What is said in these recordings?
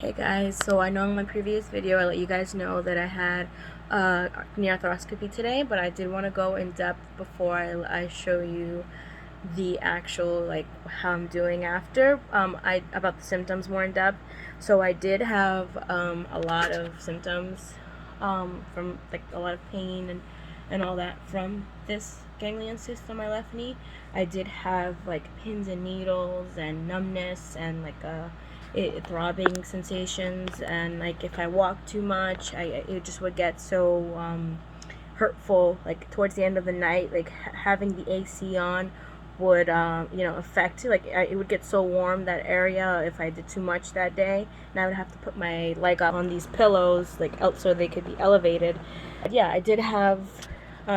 Hey guys, so I know in my previous video I let you guys know that I had knee arthroscopy today, but I did want to go in depth before I show you the actual, like, how I'm doing after, about the symptoms more in depth. So I did have a lot of symptoms from, like, a lot of pain and all that from this ganglion cyst on my left knee. I did have, like, pins and needles and numbness and, like, throbbing sensations, and, like, if I walked too much, it just would get so hurtful, like, towards the end of the night. Like, having the AC on would affect, like, it would get so warm, that area, if I did too much that day, and I would have to put my leg up on these pillows, like, so they could be elevated. But yeah, I did have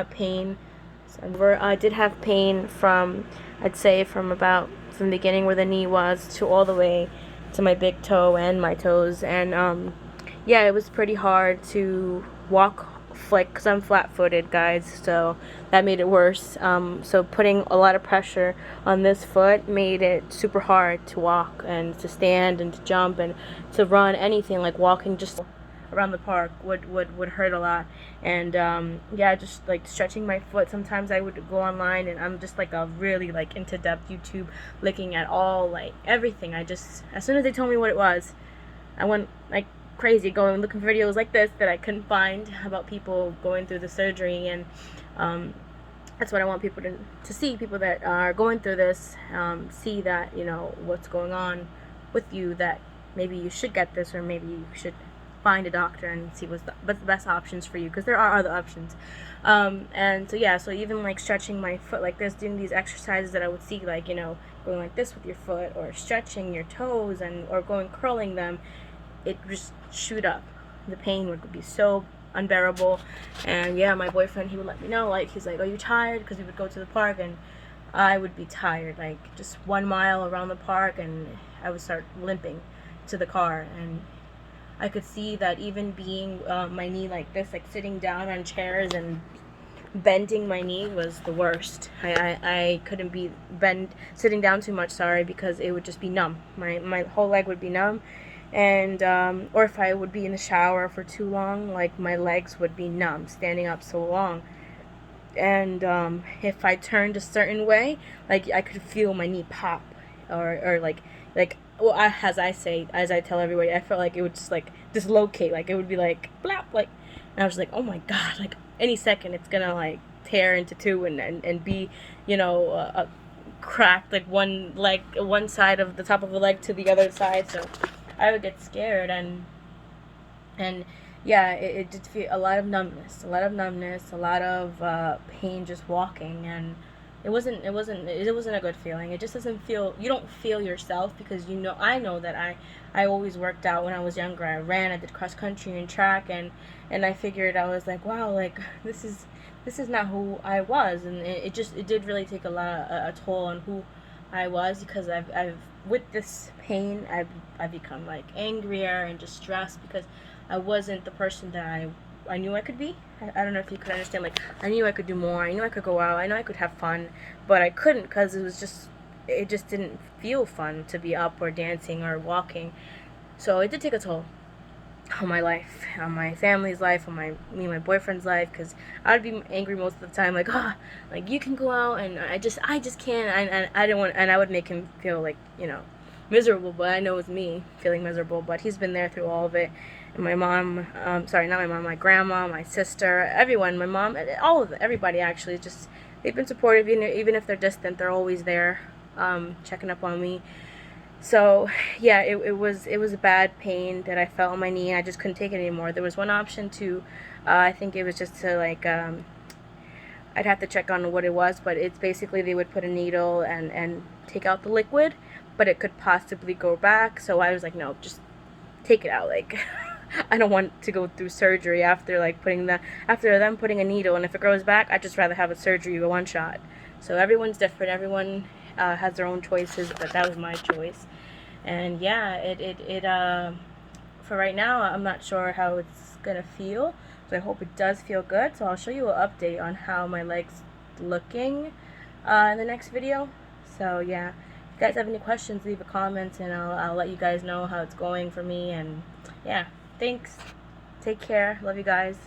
pain. I did have pain from, I'd say, from the beginning where the knee was to all the way to my big toe and my toes. And yeah, it was pretty hard to walk, like, because I'm flat-footed, guys, so that made it worse. So putting a lot of pressure on this foot made it super hard to walk and to stand and to jump and to run. Anything, like walking just around the park would hurt a lot. And yeah, just like stretching my foot, sometimes I would go online, and I'm just like a really, like, into depth YouTube, looking at all, like, everything. I just, as soon as they told me what it was, I went like crazy, going looking for videos like this that I couldn't find about people going through the surgery. And that's what I want people to see. People that are going through this, see that, what's going on with you, that maybe you should get this, or maybe you should find a doctor and see what's the best options for you, because there are other options. And so yeah, so even like stretching my foot like this, doing these exercises that I would see, like, going like this with your foot, or stretching your toes, or going curling them, it just shoot up. The pain would be so unbearable. And yeah, my boyfriend, he would let me know, like, he's like, "Are you tired?" Because we would go to the park, and I would be tired, like, just 1 mile around the park, and I would start limping to the car. And I could see that even being my knee like this, like sitting down on chairs and bending my knee, was the worst. I couldn't be sitting down too much, sorry, because it would just be numb. My whole leg would be numb. And or if I would be in the shower for too long, like, my legs would be numb standing up so long. And if I turned a certain way, like, I could feel my knee pop, or like well, as I tell everybody, I felt like it would just, like, dislocate, like, it would be like blap, like, and I was just like, oh my god, like, any second it's gonna, like, tear into two, and be, cracked, like, one side of the top of the leg to the other side. So I would get scared. And yeah, it did feel a lot of numbness, a lot of pain just walking. And it wasn't a good feeling. It just doesn't feel, you don't feel yourself, because I know that I always worked out when I was younger. I ran, I did cross country and track, and I figured, I was like, wow, like, this is not who I was. And it did really take a toll on who I was, because I've with this pain, I've become, like, angrier and just stressed, because I wasn't the person that I knew I could be. I don't know if you could understand. Like, I knew I could do more. I knew I could go out. I know I could have fun, but I couldn't, because it just didn't feel fun to be up or dancing or walking. So it did take a toll on my life, on my family's life, on me and my boyfriend's life, because I would be angry most of the time, like, like, you can go out, and I just can't. And I didn't want, and I would make him feel, like, miserable. But I know it was me feeling miserable. But he's been there through all of it. And my mom, sorry, not my mom, my grandma, my sister, everyone, my mom, all of it, everybody, actually, just, they've been supportive. Even if they're distant, they're always there, checking up on me. So yeah, it was a bad pain that I felt on my knee, and I just couldn't take it anymore. There was one option to, I think it was just to, like, I'd have to check on what it was, but it's basically, they would put a needle and take out the liquid, but it could possibly go back. So I was like, no, just take it out, like, I don't want to go through surgery after, like, after them putting a needle, and if it grows back, I'd just rather have a surgery, a one shot. So everyone's different. Everyone has their own choices, but that was my choice. And yeah, for right now, I'm not sure how it's gonna feel, so I hope it does feel good. So I'll show you an update on how my leg's looking in the next video. So yeah, if guys have any questions, leave a comment, and I'll let you guys know how it's going for me. And yeah, thanks. Take care. Love you guys.